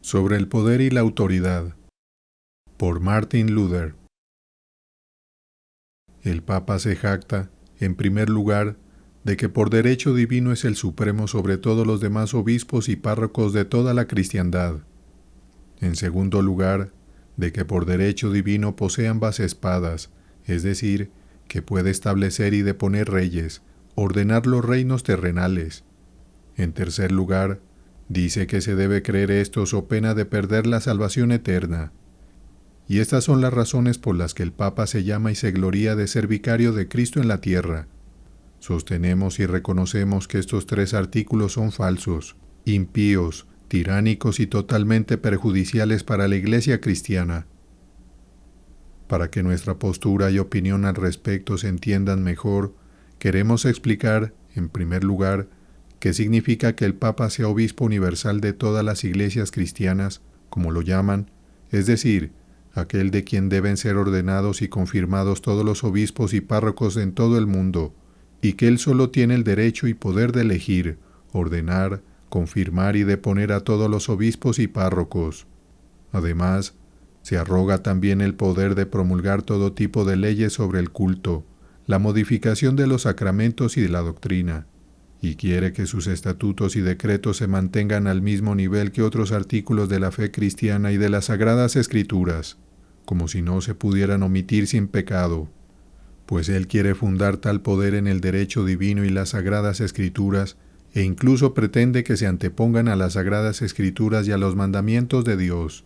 Sobre el poder y la autoridad, por Martin Luther. El Papa se jacta, en primer lugar, de que por derecho divino es el supremo sobre todos los demás obispos y párrocos de toda la cristiandad. En segundo lugar, de que por derecho divino posee ambas espadas, es decir, que puede establecer y deponer reyes, ordenar los reinos terrenales. En tercer lugar, dice que se debe creer esto so pena de perder la salvación eterna. Y estas son las razones por las que el Papa se llama y se gloría de ser vicario de Cristo en la tierra. Sostenemos y reconocemos que estos tres artículos son falsos, impíos, tiránicos y totalmente perjudiciales para la Iglesia cristiana. Para que nuestra postura y opinión al respecto se entiendan mejor, queremos explicar, en primer lugar, qué significa que el Papa sea obispo universal de todas las iglesias cristianas, como lo llaman, es decir, aquel de quien deben ser ordenados y confirmados todos los obispos y párrocos en todo el mundo, y que él solo tiene el derecho y poder de elegir, ordenar, confirmar y deponer a todos los obispos y párrocos. Además, se arroga también el poder de promulgar todo tipo de leyes sobre el culto, la modificación de los sacramentos y de la doctrina, y quiere que sus estatutos y decretos se mantengan al mismo nivel que otros artículos de la fe cristiana y de las Sagradas Escrituras, como si no se pudieran omitir sin pecado, pues él quiere fundar tal poder en el derecho divino y las Sagradas Escrituras, e incluso pretende que se antepongan a las Sagradas Escrituras y a los mandamientos de Dios.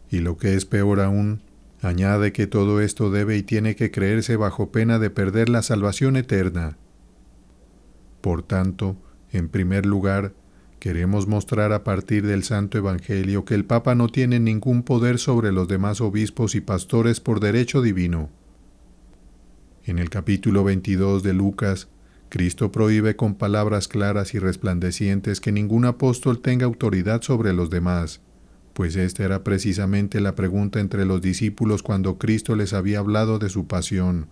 Y lo que es peor aún, añade que todo esto debe y tiene que creerse bajo pena de perder la salvación eterna. Por tanto, en primer lugar, queremos mostrar a partir del Santo Evangelio que el Papa no tiene ningún poder sobre los demás obispos y pastores por derecho divino. En el capítulo 22 de Lucas, Cristo prohíbe con palabras claras y resplandecientes que ningún apóstol tenga autoridad sobre los demás, pues esta era precisamente la pregunta entre los discípulos cuando Cristo les había hablado de su pasión,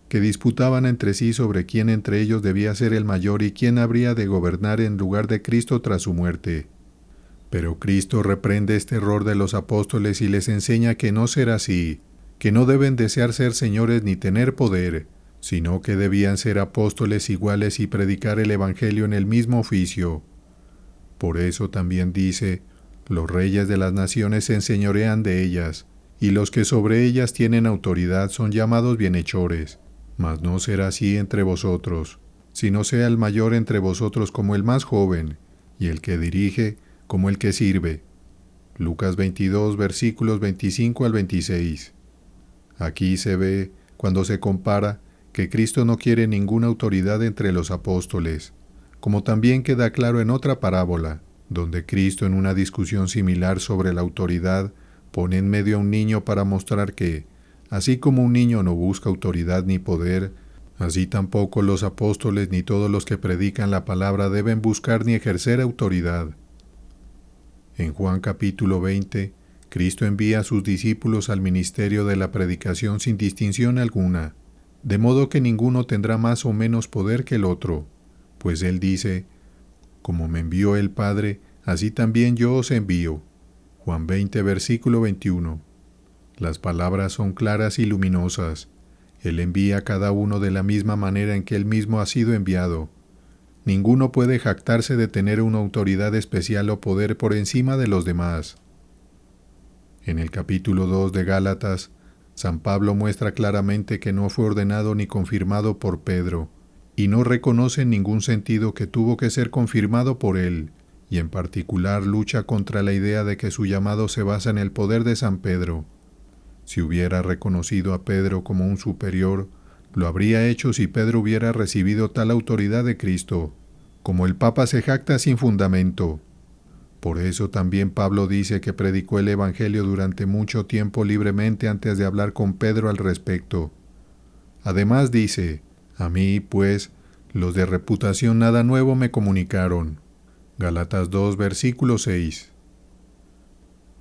que disputaban entre sí sobre quién entre ellos debía ser el mayor y quién habría de gobernar en lugar de Cristo tras su muerte. Pero Cristo reprende este error de los apóstoles y les enseña que no será así, que no deben desear ser señores ni tener poder, sino que debían ser apóstoles iguales y predicar el Evangelio en el mismo oficio. Por eso también dice: los reyes de las naciones se enseñorean de ellas, y los que sobre ellas tienen autoridad son llamados bienhechores. Mas no será así entre vosotros, sino sea el mayor entre vosotros como el más joven, y el que dirige como el que sirve. Lucas 22, versículos 25 al 26. Aquí se ve, cuando se compara, que Cristo no quiere ninguna autoridad entre los apóstoles, como también queda claro en otra parábola, donde Cristo en una discusión similar sobre la autoridad pone en medio a un niño para mostrar que, así como un niño no busca autoridad ni poder, así tampoco los apóstoles ni todos los que predican la palabra deben buscar ni ejercer autoridad. En Juan capítulo 20, Cristo envía a sus discípulos al ministerio de la predicación sin distinción alguna, de modo que ninguno tendrá más o menos poder que el otro, pues él dice: como me envió el Padre, así también yo os envío. Juan 20, versículo 21. Las palabras son claras y luminosas. Él envía a cada uno de la misma manera en que él mismo ha sido enviado. Ninguno puede jactarse de tener una autoridad especial o poder por encima de los demás. En el capítulo 2 de Gálatas, San Pablo muestra claramente que no fue ordenado ni confirmado por Pedro, y no reconoce en ningún sentido que tuvo que ser confirmado por él, y en particular lucha contra la idea de que su llamado se basa en el poder de San Pedro. Si hubiera reconocido a Pedro como un superior, lo habría hecho si Pedro hubiera recibido tal autoridad de Cristo, como el Papa se jacta sin fundamento. Por eso también Pablo dice que predicó el Evangelio durante mucho tiempo libremente antes de hablar con Pedro al respecto. Además dice: a mí, pues, los de reputación nada nuevo me comunicaron. Gálatas 2, versículo 6.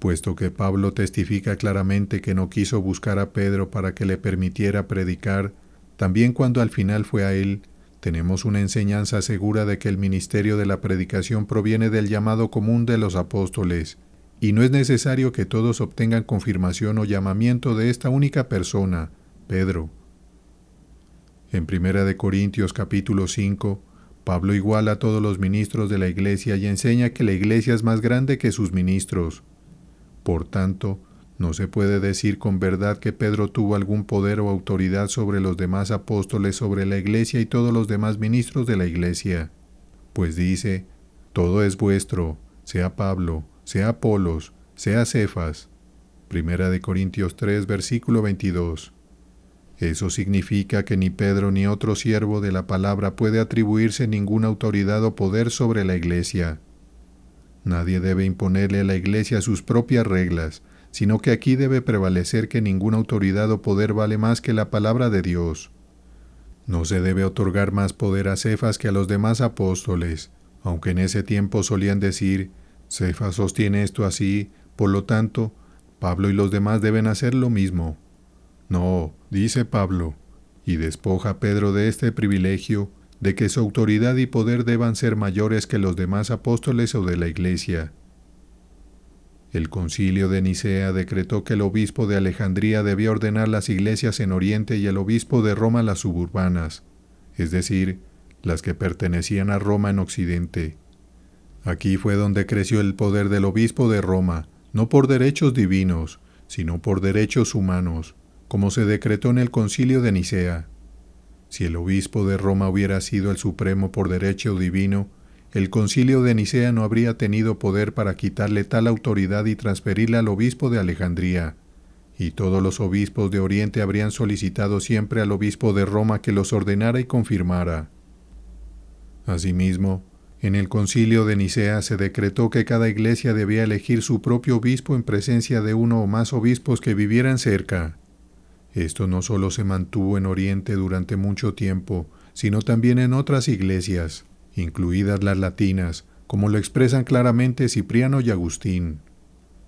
Puesto que Pablo testifica claramente que no quiso buscar a Pedro para que le permitiera predicar, también cuando al final fue a él, tenemos una enseñanza segura de que el ministerio de la predicación proviene del llamado común de los apóstoles, y no es necesario que todos obtengan confirmación o llamamiento de esta única persona, Pedro. En 1 Corintios capítulo 5, Pablo iguala a todos los ministros de la iglesia y enseña que la iglesia es más grande que sus ministros. Por tanto, no se puede decir con verdad que Pedro tuvo algún poder o autoridad sobre los demás apóstoles, sobre la iglesia y todos los demás ministros de la iglesia. Pues dice, todo es vuestro, sea Pablo, sea Apolos, sea Cefas. 1 Corintios 3, versículo 22. Eso significa que ni Pedro ni otro siervo de la palabra puede atribuirse ninguna autoridad o poder sobre la iglesia. Nadie debe imponerle a la iglesia sus propias reglas, sino que aquí debe prevalecer que ninguna autoridad o poder vale más que la palabra de Dios. No se debe otorgar más poder a Cefas que a los demás apóstoles, aunque en ese tiempo solían decir, Cefas sostiene esto así, por lo tanto, Pablo y los demás deben hacer lo mismo. No, dice Pablo, y despoja a Pedro de este privilegio, de que su autoridad y poder deban ser mayores que los demás apóstoles o de la iglesia. El concilio de Nicea decretó que el obispo de Alejandría debía ordenar las iglesias en Oriente y el obispo de Roma las suburbanas, es decir, las que pertenecían a Roma en Occidente. Aquí fue donde creció el poder del obispo de Roma, no por derechos divinos, sino por derechos humanos, como se decretó en el concilio de Nicea. Si el obispo de Roma hubiera sido el supremo por derecho divino, el concilio de Nicea no habría tenido poder para quitarle tal autoridad y transferirla al obispo de Alejandría, y todos los obispos de Oriente habrían solicitado siempre al obispo de Roma que los ordenara y confirmara. Asimismo, en el concilio de Nicea se decretó que cada iglesia debía elegir su propio obispo en presencia de uno o más obispos que vivieran cerca. Esto no solo se mantuvo en Oriente durante mucho tiempo, sino también en otras iglesias, incluidas las latinas, como lo expresan claramente Cipriano y Agustín.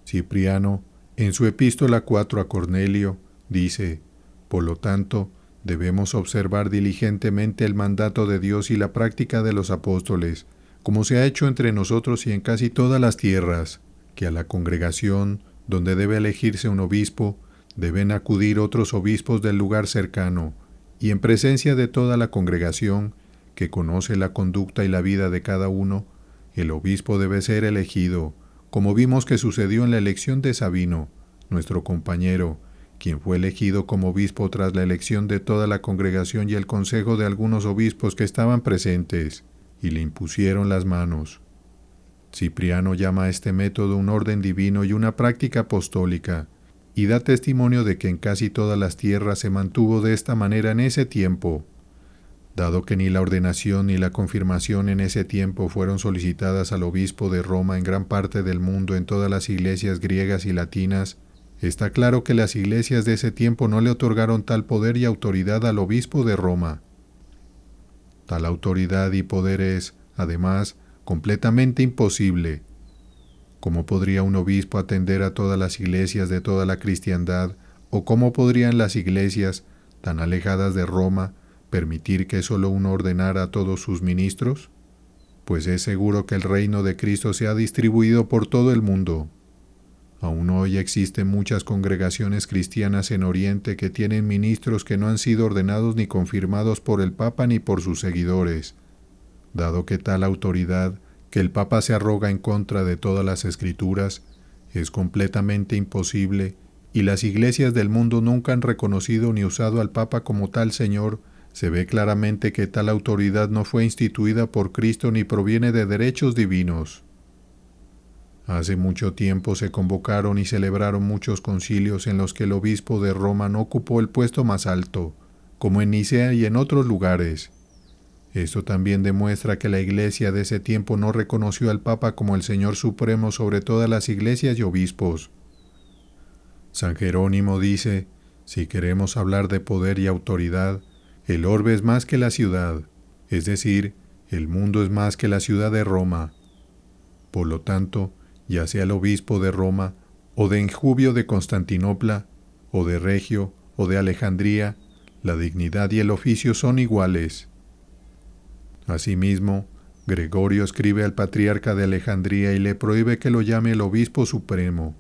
Cipriano, en su epístola 4 a Cornelio, dice, por lo tanto, debemos observar diligentemente el mandato de Dios y la práctica de los apóstoles, como se ha hecho entre nosotros y en casi todas las tierras, que a la congregación, donde debe elegirse un obispo, deben acudir otros obispos del lugar cercano, y en presencia de toda la congregación, que conoce la conducta y la vida de cada uno, el obispo debe ser elegido, como vimos que sucedió en la elección de Sabino, nuestro compañero, quien fue elegido como obispo tras la elección de toda la congregación y el consejo de algunos obispos que estaban presentes, y le impusieron las manos. Cipriano llama a este método un orden divino y una práctica apostólica, y da testimonio de que en casi todas las tierras se mantuvo de esta manera en ese tiempo. Dado que ni la ordenación ni la confirmación en ese tiempo fueron solicitadas al obispo de Roma en gran parte del mundo en todas las iglesias griegas y latinas, está claro que las iglesias de ese tiempo no le otorgaron tal poder y autoridad al obispo de Roma. Tal autoridad y poder es, además, completamente imposible. ¿Cómo podría un obispo atender a todas las iglesias de toda la cristiandad, o cómo podrían las iglesias, tan alejadas de Roma, permitir que solo uno ordenara a todos sus ministros? Pues es seguro que el reino de Cristo se ha distribuido por todo el mundo. Aún hoy existen muchas congregaciones cristianas en Oriente que tienen ministros que no han sido ordenados ni confirmados por el Papa ni por sus seguidores, dado que tal autoridad que el Papa se arroga en contra de todas las Escrituras es completamente imposible, y las iglesias del mundo nunca han reconocido ni usado al Papa como tal Señor. Se ve claramente que tal autoridad no fue instituida por Cristo ni proviene de derechos divinos. Hace mucho tiempo se convocaron y celebraron muchos concilios en los que el obispo de Roma no ocupó el puesto más alto, como en Nicea y en otros lugares. Esto también demuestra que la iglesia de ese tiempo no reconoció al Papa como el Señor Supremo sobre todas las iglesias y obispos. San Jerónimo dice, si queremos hablar de poder y autoridad, el orbe es más que la ciudad, es decir, el mundo es más que la ciudad de Roma. Por lo tanto, ya sea el obispo de Roma, o de Enjubio de Constantinopla, o de Regio, o de Alejandría, la dignidad y el oficio son iguales. Asimismo, Gregorio escribe al patriarca de Alejandría y le prohíbe que lo llame el obispo supremo.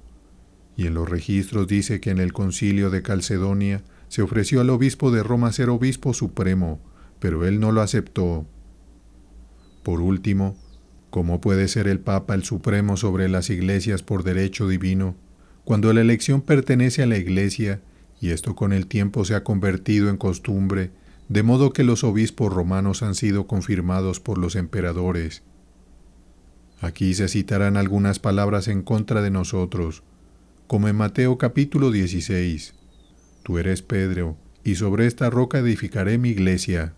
Y en los registros dice que en el concilio de Calcedonia se ofreció al obispo de Roma ser obispo supremo, pero él no lo aceptó. Por último, ¿cómo puede ser el Papa el supremo sobre las iglesias por derecho divino, cuando la elección pertenece a la Iglesia y esto con el tiempo se ha convertido en costumbre, de modo que los obispos romanos han sido confirmados por los emperadores? Aquí se citarán algunas palabras en contra de nosotros, como en Mateo capítulo 16. Tú eres Pedro, y sobre esta roca edificaré mi iglesia.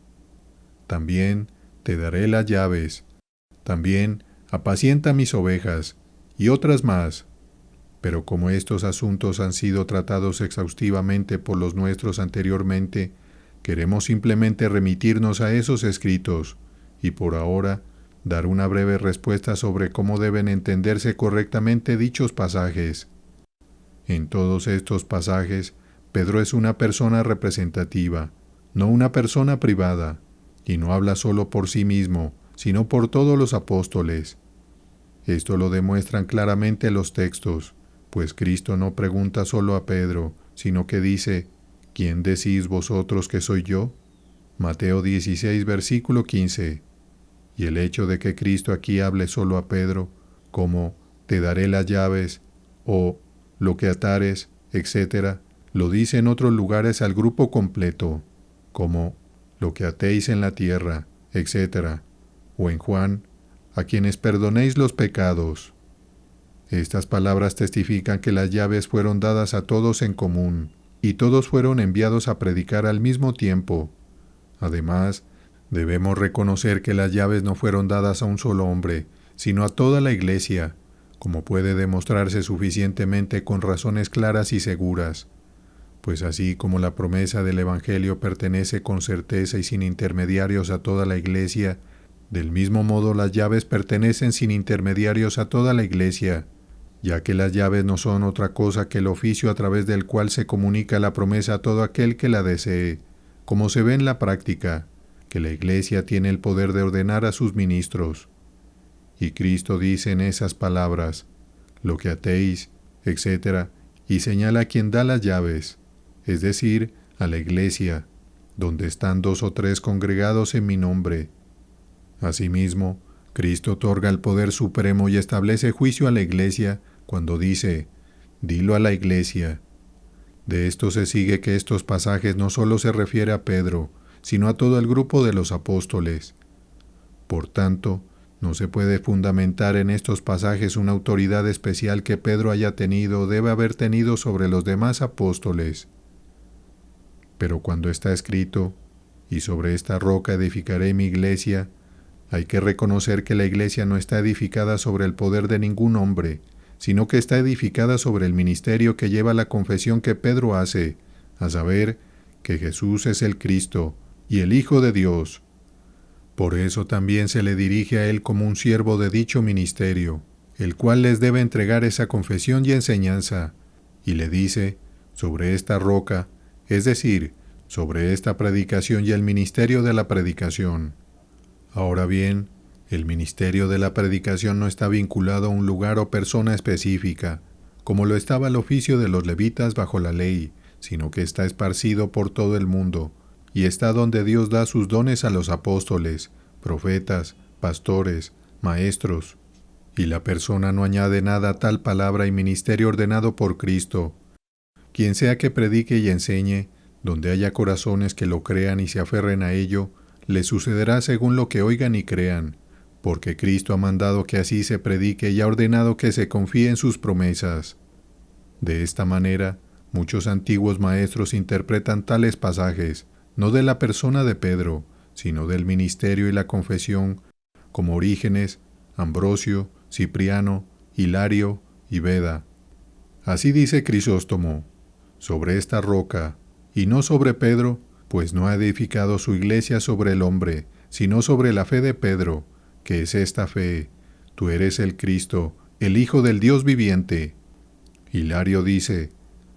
También te daré las llaves. También apacienta mis ovejas, y otras más. Pero como estos asuntos han sido tratados exhaustivamente por los nuestros anteriormente, queremos simplemente remitirnos a esos escritos, y por ahora dar una breve respuesta sobre cómo deben entenderse correctamente dichos pasajes. En todos estos pasajes, Pedro es una persona representativa, no una persona privada, y no habla solo por sí mismo, sino por todos los apóstoles. Esto lo demuestran claramente los textos, pues Cristo no pregunta solo a Pedro, sino que dice, ¿quién decís vosotros que soy yo? Mateo 16, versículo 15. Y el hecho de que Cristo aquí hable solo a Pedro, como te daré las llaves, o lo que atares, etc., lo dice en otros lugares al grupo completo, como lo que atéis en la tierra, etc., o en Juan, a quienes perdonéis los pecados. Estas palabras testifican que las llaves fueron dadas a todos en común, y todos fueron enviados a predicar al mismo tiempo. Además, debemos reconocer que las llaves no fueron dadas a un solo hombre, sino a toda la Iglesia, como puede demostrarse suficientemente con razones claras y seguras. Pues así como la promesa del Evangelio pertenece con certeza y sin intermediarios a toda la Iglesia, del mismo modo las llaves pertenecen sin intermediarios a toda la Iglesia, ya que las llaves no son otra cosa que el oficio a través del cual se comunica la promesa a todo aquel que la desee, como se ve en la práctica, que la Iglesia tiene el poder de ordenar a sus ministros. Y Cristo dice en esas palabras, lo que atéis, etc., y señala a quien da las llaves, es decir, a la Iglesia, donde están 2 o 3 congregados en mi nombre. Asimismo, Cristo otorga el poder supremo y establece juicio a la Iglesia cuando dice, dilo a la Iglesia. De esto se sigue que estos pasajes no solo se refiere a Pedro, sino a todo el grupo de los apóstoles. Por tanto, no se puede fundamentar en estos pasajes una autoridad especial que Pedro haya tenido o debe haber tenido sobre los demás apóstoles. Pero cuando está escrito, y sobre esta roca edificaré mi iglesia, hay que reconocer que la iglesia no está edificada sobre el poder de ningún hombre, sino que está edificada sobre el ministerio que lleva la confesión que Pedro hace, a saber, que Jesús es el Cristo y el Hijo de Dios. Por eso también se le dirige a él como un siervo de dicho ministerio, el cual les debe entregar esa confesión y enseñanza, y le dice, sobre esta roca, es decir, sobre esta predicación y el ministerio de la predicación. Ahora bien, el ministerio de la predicación no está vinculado a un lugar o persona específica, como lo estaba el oficio de los levitas bajo la ley, sino que está esparcido por todo el mundo, y está donde Dios da sus dones a los apóstoles, profetas, pastores, maestros, y la persona no añade nada a tal palabra y ministerio ordenado por Cristo. Quien sea que predique y enseñe, donde haya corazones que lo crean y se aferren a ello, le sucederá según lo que oigan y crean, porque Cristo ha mandado que así se predique y ha ordenado que se confíe en sus promesas. De esta manera, muchos antiguos maestros interpretan tales pasajes, no de la persona de Pedro, sino del ministerio y la confesión, como Orígenes, Ambrosio, Cipriano, Hilario y Beda. Así dice Crisóstomo, sobre esta roca, y no sobre Pedro, pues no ha edificado su iglesia sobre el hombre, sino sobre la fe de Pedro, que es esta fe, tú eres el Cristo, el Hijo del Dios viviente. Hilario dice,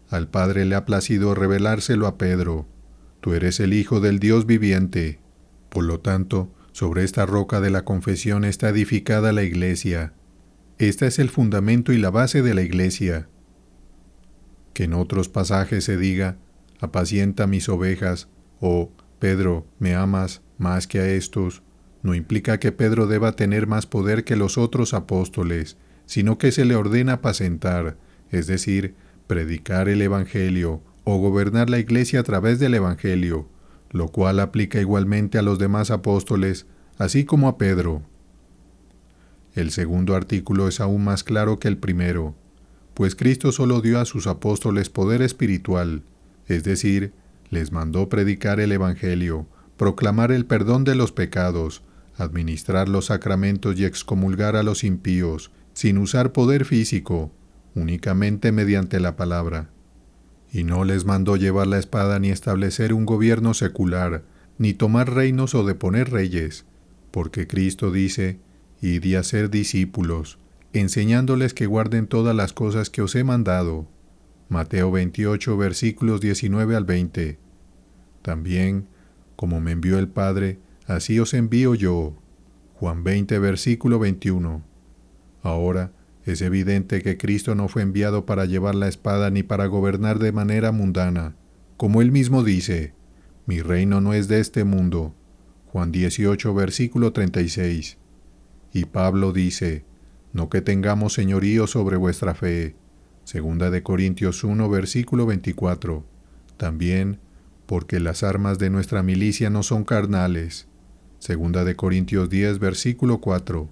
al Padre le ha placido revelárselo a Pedro, tú eres el Hijo del Dios viviente. Por lo tanto, Sobre esta roca de la confesión está edificada la Iglesia. Este es el fundamento y la base de la Iglesia. Que en otros pasajes se diga, apacienta mis ovejas, o Pedro, ¿me amas más que a estos?, no implica que Pedro deba tener más poder que los otros apóstoles, sino que se le ordena apacentar, es decir, predicar el Evangelio o gobernar la Iglesia a través del Evangelio, lo cual aplica igualmente a los demás apóstoles, así como a Pedro. El segundo artículo es aún más claro que el primero, pues Cristo solo dio a sus apóstoles poder espiritual, es decir, les mandó predicar el Evangelio, proclamar el perdón de los pecados, administrar los sacramentos y excomulgar a los impíos, sin usar poder físico, únicamente mediante la palabra. Y no les mandó llevar la espada ni establecer un gobierno secular, ni tomar reinos o deponer reyes, porque Cristo dice, id y hacer discípulos, enseñándoles que guarden todas las cosas que os he mandado. Mateo 28, versículos 19 al 20. También, como me envió el Padre, así os envío yo. Juan 20, versículo 21. Ahora, es evidente que Cristo no fue enviado para llevar la espada ni para gobernar de manera mundana. Como él mismo dice, mi reino no es de este mundo. Juan 18, versículo 36. Y Pablo dice, no que tengamos señorío sobre vuestra fe. Segunda de Corintios 1, versículo 24. También, porque las armas de nuestra milicia no son carnales. Segunda de Corintios 10, versículo 4.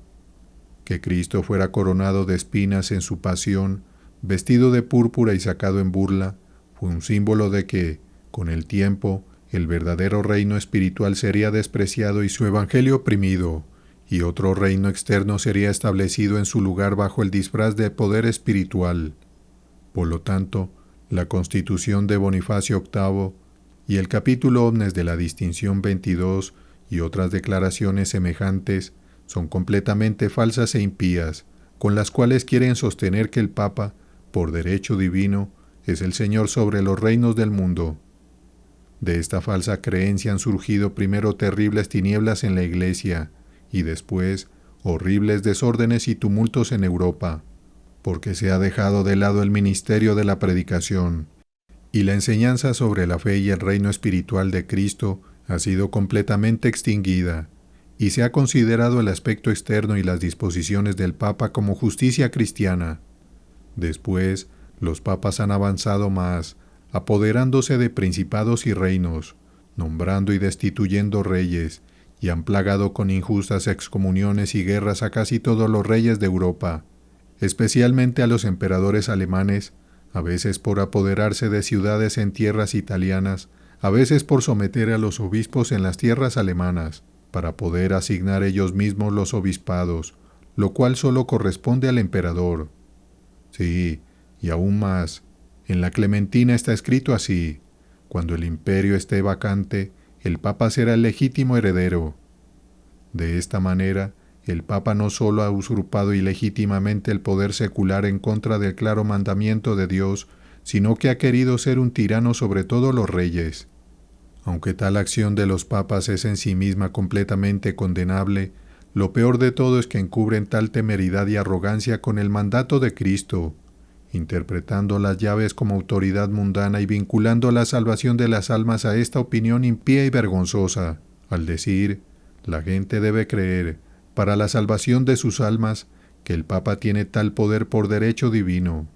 Que Cristo fuera coronado de espinas en su pasión, vestido de púrpura y sacado en burla, fue un símbolo de que, con el tiempo, el verdadero reino espiritual sería despreciado y su evangelio oprimido, y otro reino externo sería establecido en su lugar bajo el disfraz de poder espiritual. Por lo tanto, la Constitución de Bonifacio VIII y el capítulo Omnes de la Distinción 22 y otras declaraciones semejantes son completamente falsas e impías, con las cuales quieren sostener que el Papa, por derecho divino, es el Señor sobre los reinos del mundo. De esta falsa creencia han surgido primero terribles tinieblas en la Iglesia y después horribles desórdenes y tumultos en Europa, porque se ha dejado de lado el ministerio de la predicación, y la enseñanza sobre la fe y el reino espiritual de Cristo ha sido completamente extinguida, y se ha considerado el aspecto externo y las disposiciones del Papa como justicia cristiana. Después, los papas han avanzado más, apoderándose de principados y reinos, nombrando y destituyendo reyes, y han plagado con injustas excomuniones y guerras a casi todos los reyes de Europa, especialmente a los emperadores alemanes, a veces por apoderarse de ciudades en tierras italianas, a veces por someter a los obispos en las tierras alemanas, para poder asignar ellos mismos los obispados, lo cual solo corresponde al emperador. Sí, y aún más, en la Clementina está escrito así, cuando el imperio esté vacante, el Papa será el legítimo heredero. De esta manera, el Papa no solo ha usurpado ilegítimamente el poder secular en contra del claro mandamiento de Dios, sino que ha querido ser un tirano sobre todos los reyes. Aunque tal acción de los papas es en sí misma completamente condenable, lo peor de todo es que encubren tal temeridad y arrogancia con el mandato de Cristo, interpretando las llaves como autoridad mundana y vinculando la salvación de las almas a esta opinión impía y vergonzosa, al decir, la gente debe creer, para la salvación de sus almas, que el Papa tiene tal poder por derecho divino.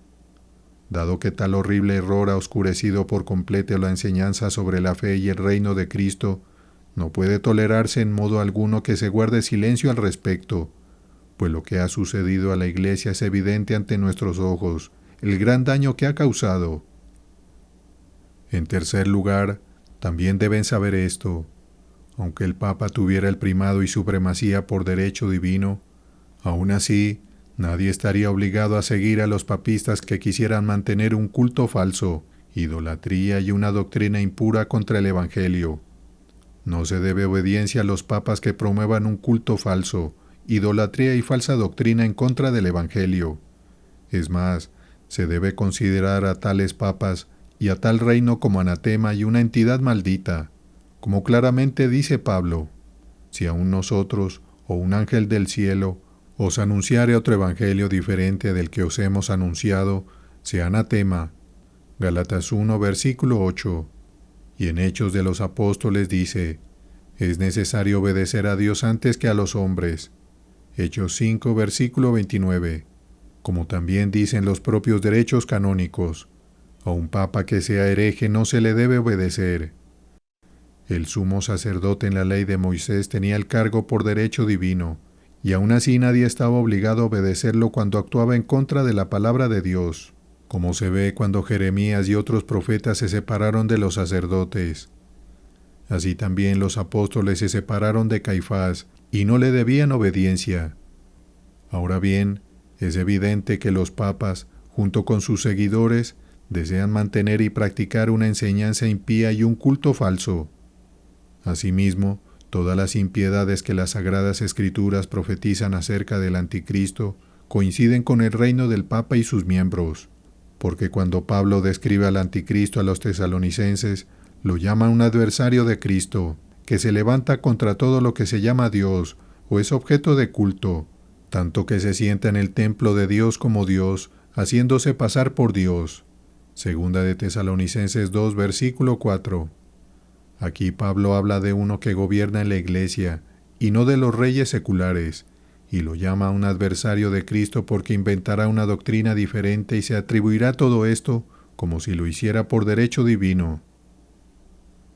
Dado que tal horrible error ha oscurecido por completo la enseñanza sobre la fe y el reino de Cristo, no puede tolerarse en modo alguno que se guarde silencio al respecto, pues lo que ha sucedido a la Iglesia es evidente ante nuestros ojos, el gran daño que ha causado. En tercer lugar, también deben saber esto: aunque el Papa tuviera el primado y supremacía por derecho divino, aún así, nadie estaría obligado a seguir a los papistas que quisieran mantener un culto falso, idolatría y una doctrina impura contra el Evangelio. No se debe obediencia a los papas que promuevan un culto falso, idolatría y falsa doctrina en contra del Evangelio. Es más, se debe considerar a tales papas y a tal reino como anatema y una entidad maldita, como claramente dice Pablo. si aún nosotros, o un ángel del cielo, os anunciare otro evangelio diferente del que os hemos anunciado, sea anatema. Gálatas 1, versículo 8. Y en Hechos de los Apóstoles dice, es necesario obedecer a Dios antes que a los hombres. Hechos 5, versículo 29. Como también dicen los propios derechos canónicos, a un papa que sea hereje no se le debe obedecer. El sumo sacerdote en la ley de Moisés tenía el cargo por derecho divino, y aún así nadie estaba obligado a obedecerlo cuando actuaba en contra de la palabra de Dios, como se ve cuando Jeremías y otros profetas se separaron de los sacerdotes. Así también los apóstoles se separaron de Caifás y no le debían obediencia. Ahora bien, es evidente que los papas, junto con sus seguidores, desean mantener y practicar una enseñanza impía y un culto falso. Asimismo, todas las impiedades que las Sagradas Escrituras profetizan acerca del Anticristo coinciden con el reino del Papa y sus miembros, porque cuando Pablo describe al Anticristo a los tesalonicenses, lo llama un adversario de Cristo, que se levanta contra todo lo que se llama Dios o es objeto de culto, tanto que se sienta en el templo de Dios como Dios, haciéndose pasar por Dios. Segunda de Tesalonicenses 2, versículo 4. Aquí Pablo habla de uno que gobierna en la iglesia, y no de los reyes seculares, y lo llama un adversario de Cristo porque inventará una doctrina diferente y se atribuirá todo esto como si lo hiciera por derecho divino.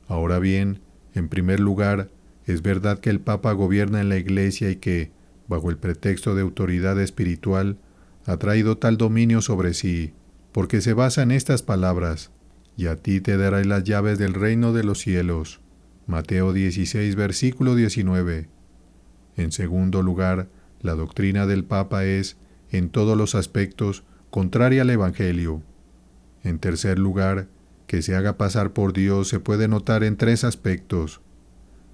Ahora bien, en primer lugar, es verdad que el Papa gobierna en la iglesia y que, bajo el pretexto de autoridad espiritual, ha traído tal dominio sobre sí, porque se basa en estas palabras: y a ti te daré las llaves del reino de los cielos. Mateo 16, versículo 19. En segundo lugar, la doctrina del Papa es, en todos los aspectos, contraria al Evangelio. En tercer lugar, que se haga pasar por Dios se puede notar en tres aspectos.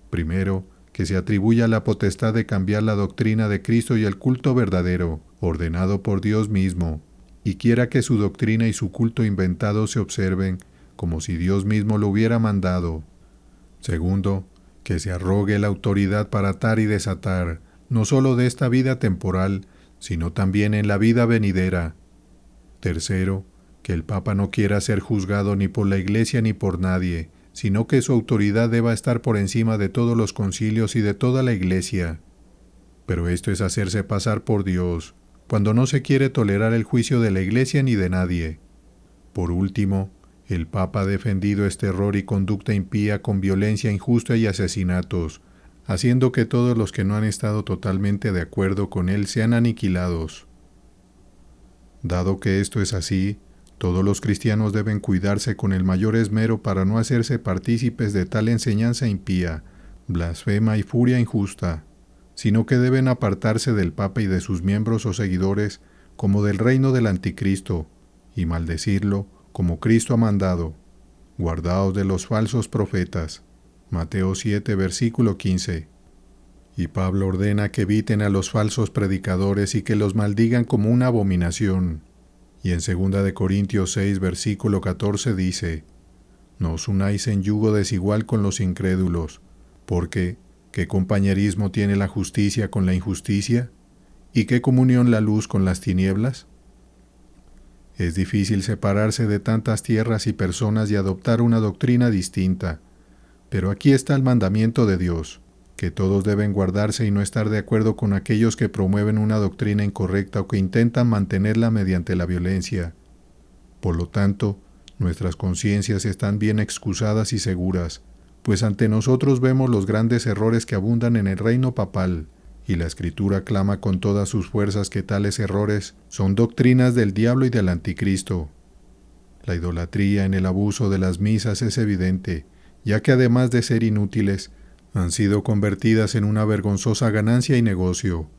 Primero, que se atribuya la potestad de cambiar la doctrina de Cristo y el culto verdadero, ordenado por Dios mismo, y quiera que su doctrina y su culto inventado se observen como si Dios mismo lo hubiera mandado. Segundo, que se arrogue la autoridad para atar y desatar, no solo de esta vida temporal, sino también en la vida venidera. Tercero, que el Papa no quiera ser juzgado ni por la Iglesia ni por nadie, sino que su autoridad deba estar por encima de todos los concilios y de toda la Iglesia. Pero esto es hacerse pasar por Dios, cuando no se quiere tolerar el juicio de la Iglesia ni de nadie. Por último, el Papa ha defendido este error y conducta impía con violencia injusta y asesinatos, haciendo que todos los que no han estado totalmente de acuerdo con él sean aniquilados. Dado que esto es así, todos los cristianos deben cuidarse con el mayor esmero para no hacerse partícipes de tal enseñanza impía, blasfema y furia injusta, sino que deben apartarse del Papa y de sus miembros o seguidores como del reino del Anticristo, y maldecirlo como Cristo ha mandado. Guardaos de los falsos profetas. Mateo 7, versículo 15. Y Pablo ordena que eviten a los falsos predicadores y que los maldigan como una abominación. Y en 2 Corintios 6, versículo 14 dice: no os unáis en yugo desigual con los incrédulos, porque ¿qué compañerismo tiene la justicia con la injusticia? ¿Y qué comunión la luz con las tinieblas? Es difícil separarse de tantas tierras y personas y adoptar una doctrina distinta, pero aquí está el mandamiento de Dios, que todos deben guardarse y no estar de acuerdo con aquellos que promueven una doctrina incorrecta o que intentan mantenerla mediante la violencia. Por lo tanto, nuestras conciencias están bien excusadas y seguras, pues ante nosotros vemos los grandes errores que abundan en el reino papal, y la Escritura clama con todas sus fuerzas que tales errores son doctrinas del diablo y del anticristo. La idolatría en el abuso de las misas es evidente, ya que además de ser inútiles, han sido convertidas en una vergonzosa ganancia y negocio.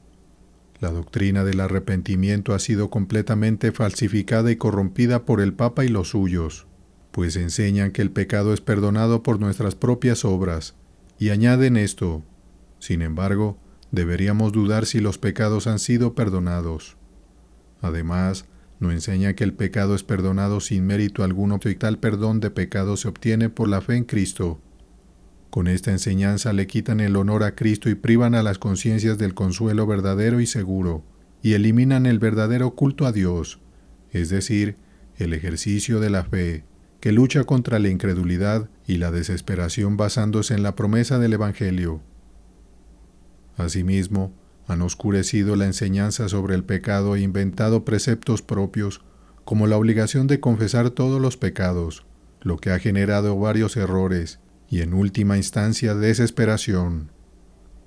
La doctrina del arrepentimiento ha sido completamente falsificada y corrompida por el Papa y los suyos, pues enseñan que el pecado es perdonado por nuestras propias obras, y añaden esto: sin embargo, deberíamos dudar si los pecados han sido perdonados. Además, no enseña que el pecado es perdonado sin mérito alguno y tal perdón de pecados se obtiene por la fe en Cristo. Con esta enseñanza le quitan el honor a Cristo y privan a las conciencias del consuelo verdadero y seguro, y eliminan el verdadero culto a Dios, es decir, el ejercicio de la fe, que lucha contra la incredulidad y la desesperación basándose en la promesa del Evangelio. Asimismo, han oscurecido la enseñanza sobre el pecado e inventado preceptos propios, como la obligación de confesar todos los pecados, lo que ha generado varios errores y, en última instancia, desesperación.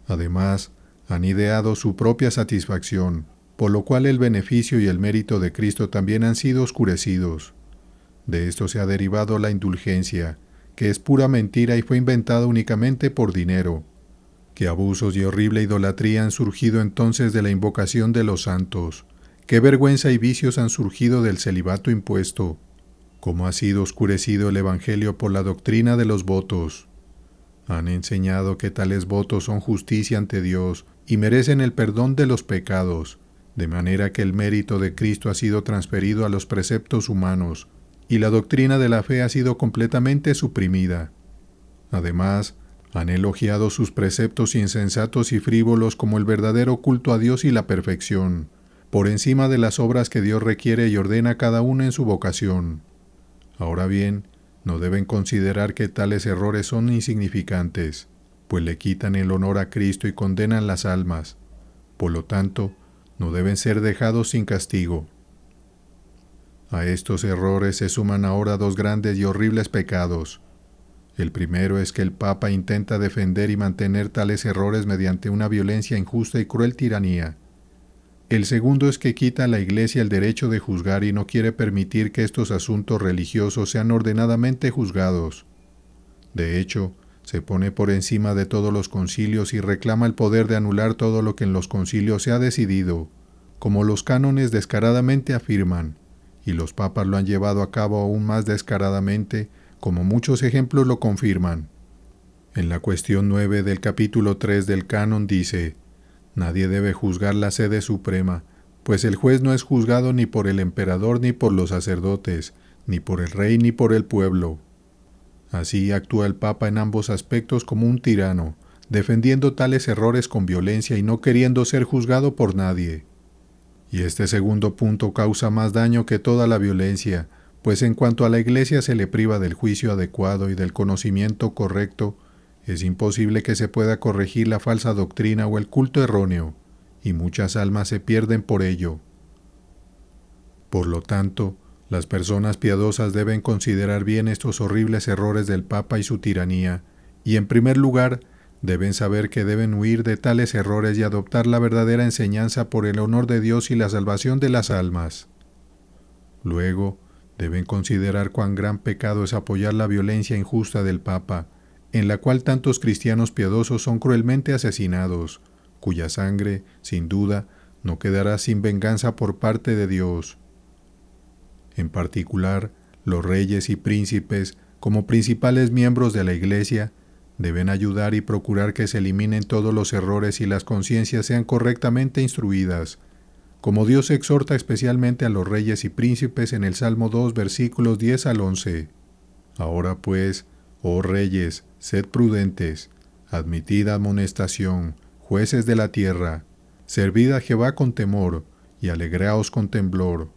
Además, han ideado su propia satisfacción, por lo cual el beneficio y el mérito de Cristo también han sido oscurecidos. De esto se ha derivado la indulgencia, que es pura mentira y fue inventada únicamente por dinero. Qué abusos y horrible idolatría han surgido entonces de la invocación de los santos. Qué vergüenza y vicios han surgido del celibato impuesto. Cómo ha sido oscurecido el Evangelio por la doctrina de los votos. Han enseñado que tales votos son justicia ante Dios y merecen el perdón de los pecados, de manera que el mérito de Cristo ha sido transferido a los preceptos humanos, y la doctrina de la fe ha sido completamente suprimida. Además, han elogiado sus preceptos insensatos y frívolos como el verdadero culto a Dios y la perfección, por encima de las obras que Dios requiere y ordena a cada uno en su vocación. Ahora bien, no deben considerar que tales errores son insignificantes, pues le quitan el honor a Cristo y condenan las almas. Por lo tanto, no deben ser dejados sin castigo. A estos errores se suman ahora dos grandes y horribles pecados. El primero es que el Papa intenta defender y mantener tales errores mediante una violencia injusta y cruel tiranía. El segundo es que quita a la Iglesia el derecho de juzgar y no quiere permitir que estos asuntos religiosos sean ordenadamente juzgados. De hecho, se pone por encima de todos los concilios y reclama el poder de anular todo lo que en los concilios se ha decidido, como los cánones descaradamente afirman, y los papas lo han llevado a cabo aún más descaradamente, como muchos ejemplos lo confirman. En la cuestión 9 del capítulo 3 del canon dice: nadie debe juzgar la sede suprema, pues el juez no es juzgado ni por el emperador ni por los sacerdotes, ni por el rey ni por el pueblo. Así actúa el Papa en ambos aspectos como un tirano, defendiendo tales errores con violencia y no queriendo ser juzgado por nadie. Y este segundo punto causa más daño que toda la violencia, pues en cuanto a la Iglesia se le priva del juicio adecuado y del conocimiento correcto, es imposible que se pueda corregir la falsa doctrina o el culto erróneo, y muchas almas se pierden por ello. Por lo tanto, las personas piadosas deben considerar bien estos horribles errores del Papa y su tiranía, y en primer lugar, deben saber que deben huir de tales errores y adoptar la verdadera enseñanza por el honor de Dios y la salvación de las almas. Luego, deben considerar cuán gran pecado es apoyar la violencia injusta del Papa, en la cual tantos cristianos piadosos son cruelmente asesinados, cuya sangre, sin duda, no quedará sin venganza por parte de Dios. En particular, los reyes y príncipes, como principales miembros de la Iglesia, deben ayudar y procurar que se eliminen todos los errores y las conciencias sean correctamente instruidas, como Dios exhorta especialmente a los reyes y príncipes en el Salmo 2, versículos 10 al 11. Ahora pues, oh reyes, sed prudentes, admitid amonestación, jueces de la tierra, servid a Jehová con temor, y alegraos con temblor.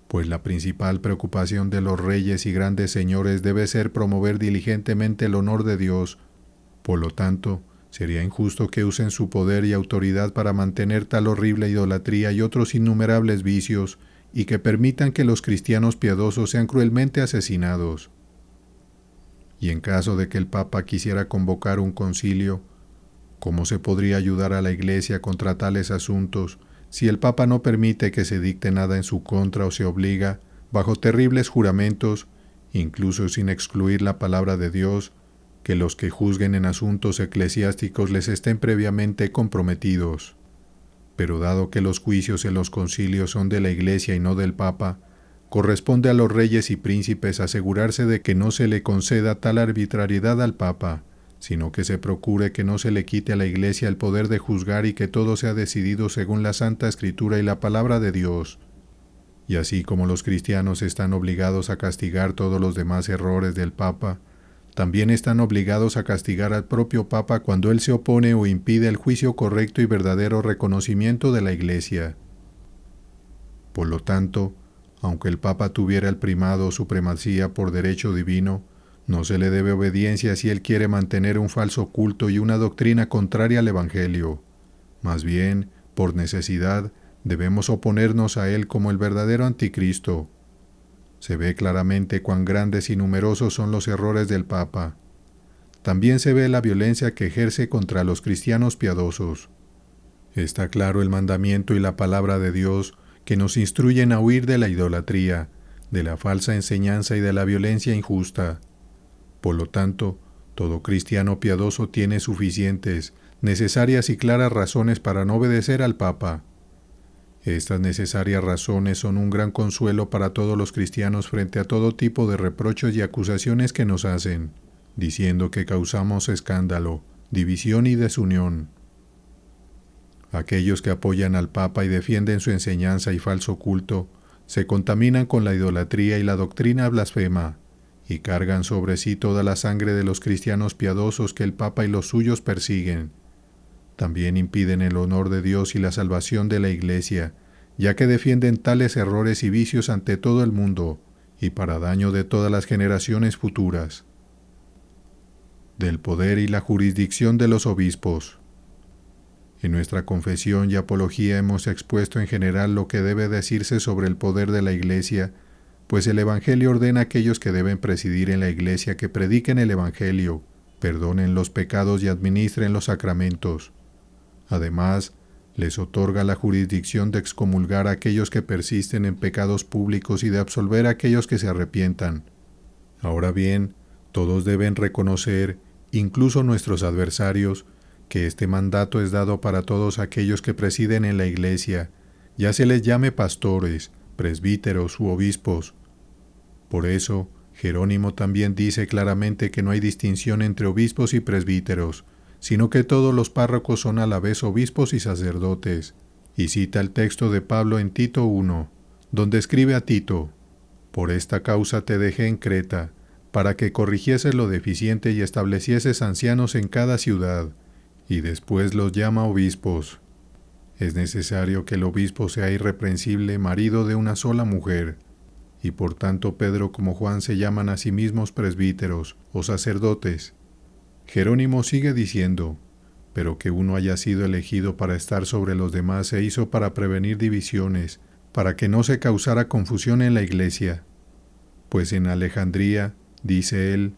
Pues la principal preocupación de los reyes y grandes señores debe ser promover diligentemente el honor de Dios. Por lo tanto, sería injusto que usen su poder y autoridad para mantener tal horrible idolatría y otros innumerables vicios, y que permitan que los cristianos piadosos sean cruelmente asesinados. Y en caso de que el Papa quisiera convocar un concilio, ¿cómo se podría ayudar a la Iglesia contra tales asuntos si el Papa no permite que se dicte nada en su contra o se obliga, bajo terribles juramentos, incluso sin excluir la palabra de Dios, que los que juzguen en asuntos eclesiásticos les estén previamente comprometidos? Pero dado que los juicios en los concilios son de la Iglesia y no del Papa, corresponde a los reyes y príncipes asegurarse de que no se le conceda tal arbitrariedad al Papa, sino que se procure que no se le quite a la Iglesia el poder de juzgar y que todo sea decidido según la Santa Escritura y la palabra de Dios. Y así como los cristianos están obligados a castigar todos los demás errores del Papa, también están obligados a castigar al propio Papa cuando él se opone o impide el juicio correcto y verdadero reconocimiento de la Iglesia. Por lo tanto, aunque el Papa tuviera el primado o supremacía por derecho divino, no se le debe obediencia si él quiere mantener un falso culto y una doctrina contraria al Evangelio. Más bien, por necesidad, debemos oponernos a él como el verdadero anticristo. Se ve claramente cuán grandes y numerosos son los errores del Papa. También se ve la violencia que ejerce contra los cristianos piadosos. Está claro el mandamiento y la palabra de Dios que nos instruyen a huir de la idolatría, de la falsa enseñanza y de la violencia injusta. Por lo tanto, todo cristiano piadoso tiene suficientes, necesarias y claras razones para no obedecer al Papa. Estas necesarias razones son un gran consuelo para todos los cristianos frente a todo tipo de reproches y acusaciones que nos hacen, diciendo que causamos escándalo, división y desunión. Aquellos que apoyan al Papa y defienden su enseñanza y falso culto, se contaminan con la idolatría y la doctrina blasfema, y cargan sobre sí toda la sangre de los cristianos piadosos que el Papa y los suyos persiguen. También impiden el honor de Dios y la salvación de la Iglesia, ya que defienden tales errores y vicios ante todo el mundo, y para daño de todas las generaciones futuras. Del poder y la jurisdicción de los obispos. En nuestra confesión y apología hemos expuesto en general lo que debe decirse sobre el poder de la Iglesia, pues el Evangelio ordena a aquellos que deben presidir en la Iglesia que prediquen el Evangelio, perdonen los pecados y administren los sacramentos. Además, les otorga la jurisdicción de excomulgar a aquellos que persisten en pecados públicos y de absolver a aquellos que se arrepientan. Ahora bien, todos deben reconocer, incluso nuestros adversarios, que este mandato es dado para todos aquellos que presiden en la Iglesia, ya se les llame pastores, presbíteros u obispos. Por eso, Jerónimo también dice claramente que no hay distinción entre obispos y presbíteros, sino que todos los párrocos son a la vez obispos y sacerdotes, y cita el texto de Pablo en Tito 1, donde escribe a Tito: «Por esta causa te dejé en Creta, para que corrigieses lo deficiente y establecieses ancianos en cada ciudad», y después los llama obispos. Es necesario que el obispo sea irreprensible, marido de una sola mujer, y por tanto Pedro como Juan se llaman a sí mismos presbíteros o sacerdotes. Jerónimo sigue diciendo: «Pero que uno haya sido elegido para estar sobre los demás se hizo para prevenir divisiones, para que no se causara confusión en la Iglesia. Pues en Alejandría, dice él,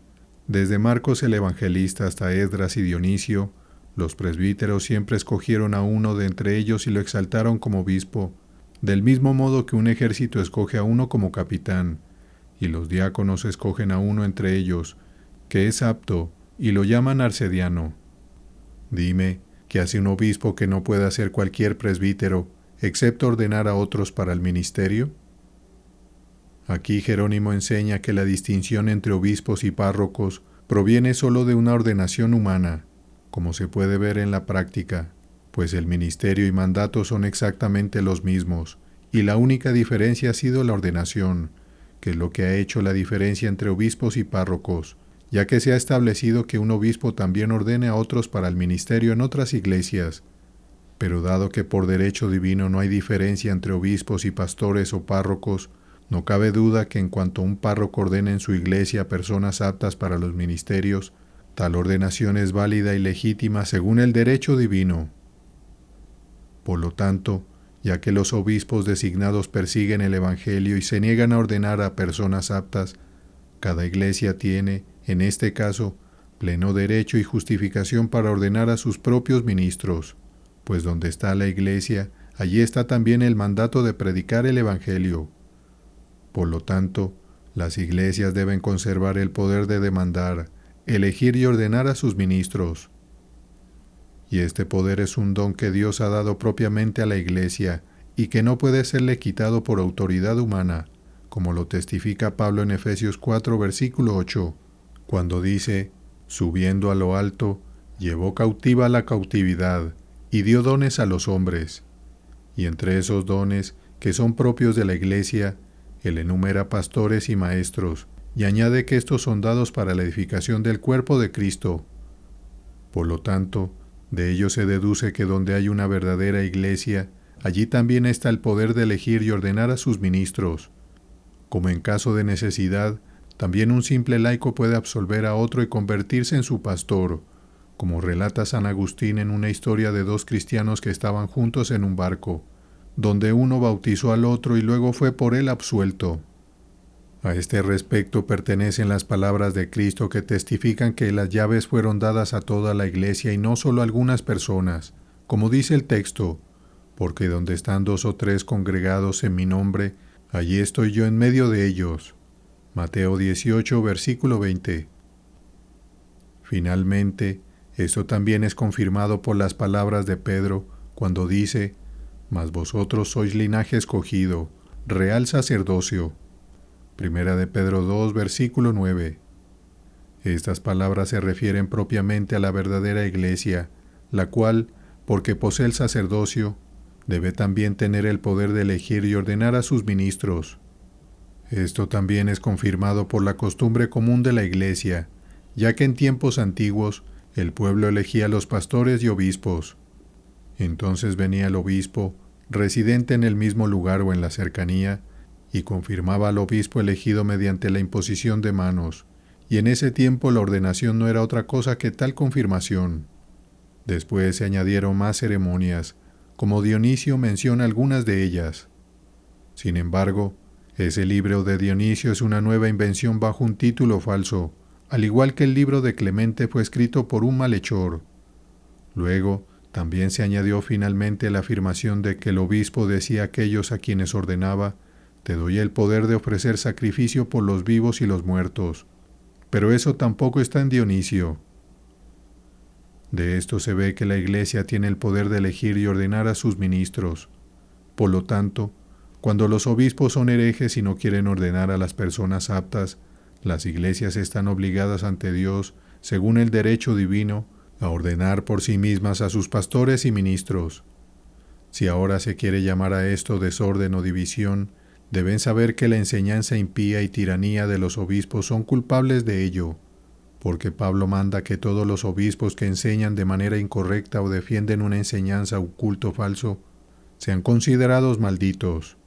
desde Marcos el Evangelista hasta Esdras y Dionisio, los presbíteros siempre escogieron a uno de entre ellos y lo exaltaron como obispo, del mismo modo que un ejército escoge a uno como capitán, y los diáconos escogen a uno entre ellos, que es apto, y lo llaman arcediano. Dime, ¿qué hace un obispo que no pueda ser cualquier presbítero, excepto ordenar a otros para el ministerio?» Aquí Jerónimo enseña que la distinción entre obispos y párrocos proviene solo de una ordenación humana, como se puede ver en la práctica, pues el ministerio y mandato son exactamente los mismos, y la única diferencia ha sido la ordenación, que es lo que ha hecho la diferencia entre obispos y párrocos, ya que se ha establecido que un obispo también ordene a otros para el ministerio en otras iglesias. Pero dado que por derecho divino no hay diferencia entre obispos y pastores o párrocos, no cabe duda que en cuanto un párroco ordene en su iglesia personas aptas para los ministerios, tal ordenación es válida y legítima según el derecho divino. Por lo tanto, ya que los obispos designados persiguen el Evangelio y se niegan a ordenar a personas aptas, cada iglesia tiene, en este caso, pleno derecho y justificación para ordenar a sus propios ministros, pues donde está la iglesia, allí está también el mandato de predicar el Evangelio. Por lo tanto, las iglesias deben conservar el poder de demandar, elegir y ordenar a sus ministros. Y este poder es un don que Dios ha dado propiamente a la Iglesia y que no puede serle quitado por autoridad humana, como lo testifica Pablo en Efesios 4, versículo 8, cuando dice: «Subiendo a lo alto, llevó cautiva la cautividad y dio dones a los hombres». Y entre esos dones, que son propios de la Iglesia, él enumera pastores y maestros, y añade que estos son dados para la edificación del cuerpo de Cristo. Por lo tanto, de ello se deduce que donde hay una verdadera iglesia, allí también está el poder de elegir y ordenar a sus ministros. Como en caso de necesidad, también un simple laico puede absolver a otro y convertirse en su pastor, como relata San Agustín en una historia de dos cristianos que estaban juntos en un barco, donde uno bautizó al otro y luego fue por él absuelto. A este respecto pertenecen las palabras de Cristo que testifican que las llaves fueron dadas a toda la iglesia y no solo a algunas personas, como dice el texto, porque donde están 2 o 3 congregados en mi nombre, allí estoy yo en medio de ellos. Mateo 18, versículo 20. Finalmente, esto también es confirmado por las palabras de Pedro cuando dice: «Mas vosotros sois linaje escogido, real sacerdocio». Primera de Pedro 2, versículo 9. Estas palabras se refieren propiamente a la verdadera iglesia, la cual, porque posee el sacerdocio, debe también tener el poder de elegir y ordenar a sus ministros. Esto también es confirmado por la costumbre común de la iglesia, ya que en tiempos antiguos el pueblo elegía a los pastores y obispos. Entonces venía el obispo, residente en el mismo lugar o en la cercanía, y confirmaba al obispo elegido mediante la imposición de manos, y en ese tiempo la ordenación no era otra cosa que tal confirmación. Después se añadieron más ceremonias, como Dionisio menciona algunas de ellas. Sin embargo, ese libro de Dionisio es una nueva invención bajo un título falso, al igual que el libro de Clemente fue escrito por un malhechor. Luego, también se añadió finalmente la afirmación de que el obispo decía a aquellos a quienes ordenaba: «Te doy el poder de ofrecer sacrificio por los vivos y los muertos». Pero eso tampoco está en Dionisio. De esto se ve que la Iglesia tiene el poder de elegir y ordenar a sus ministros. Por lo tanto, cuando los obispos son herejes y no quieren ordenar a las personas aptas, las iglesias están obligadas ante Dios, según el derecho divino, a ordenar por sí mismas a sus pastores y ministros. Si ahora se quiere llamar a esto desorden o división, deben saber que la enseñanza impía y tiranía de los obispos son culpables de ello, porque Pablo manda que todos los obispos que enseñan de manera incorrecta o defienden una enseñanza o culto falso sean considerados malditos.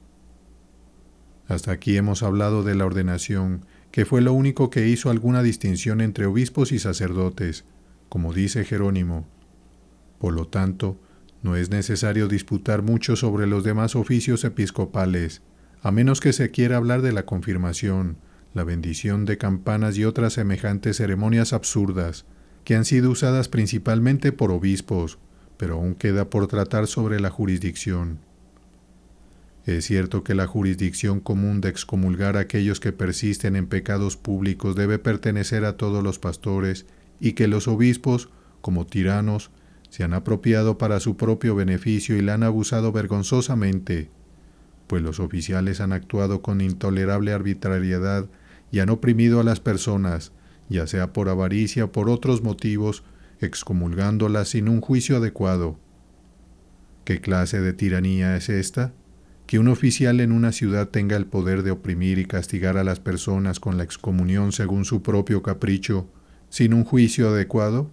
Hasta aquí hemos hablado de la ordenación, que fue lo único que hizo alguna distinción entre obispos y sacerdotes, como dice Jerónimo. Por lo tanto, no es necesario disputar mucho sobre los demás oficios episcopales, a menos que se quiera hablar de la confirmación, la bendición de campanas y otras semejantes ceremonias absurdas, que han sido usadas principalmente por obispos, pero aún queda por tratar sobre la jurisdicción. Es cierto que la jurisdicción común de excomulgar a aquellos que persisten en pecados públicos debe pertenecer a todos los pastores y que los obispos, como tiranos, se han apropiado para su propio beneficio y la han abusado vergonzosamente, pues los oficiales han actuado con intolerable arbitrariedad y han oprimido a las personas, ya sea por avaricia o por otros motivos, excomulgándolas sin un juicio adecuado. ¿Qué clase de tiranía es esta? ¿Que un oficial en una ciudad tenga el poder de oprimir y castigar a las personas con la excomunión según su propio capricho, sin un juicio adecuado?